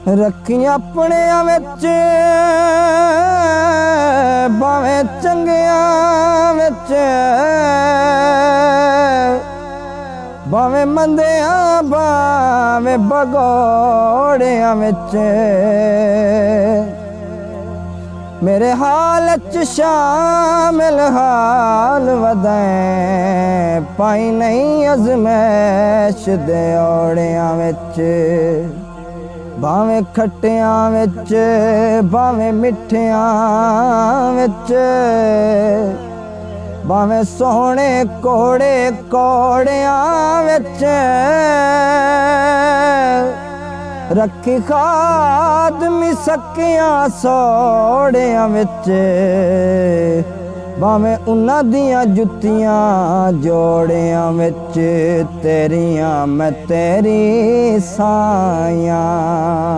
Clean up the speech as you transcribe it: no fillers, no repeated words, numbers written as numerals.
रखी अपने विच भावें चंगिया विच भावें मंदिया भावें भगौड़िया विच मेरे हाल च शामिल हाल वधाएं पाई नहीं अज़मैश दे औड़िया विच भावें खट्टिया विच भावें मिठिया विच भावें सोहने कोड़े कौड़िया विच रखी खादमी सकिया सौड़िया विच भावें उन्हां दियां जुत्तियां जोड़िया विच तेरियां मैं तेरी सायां।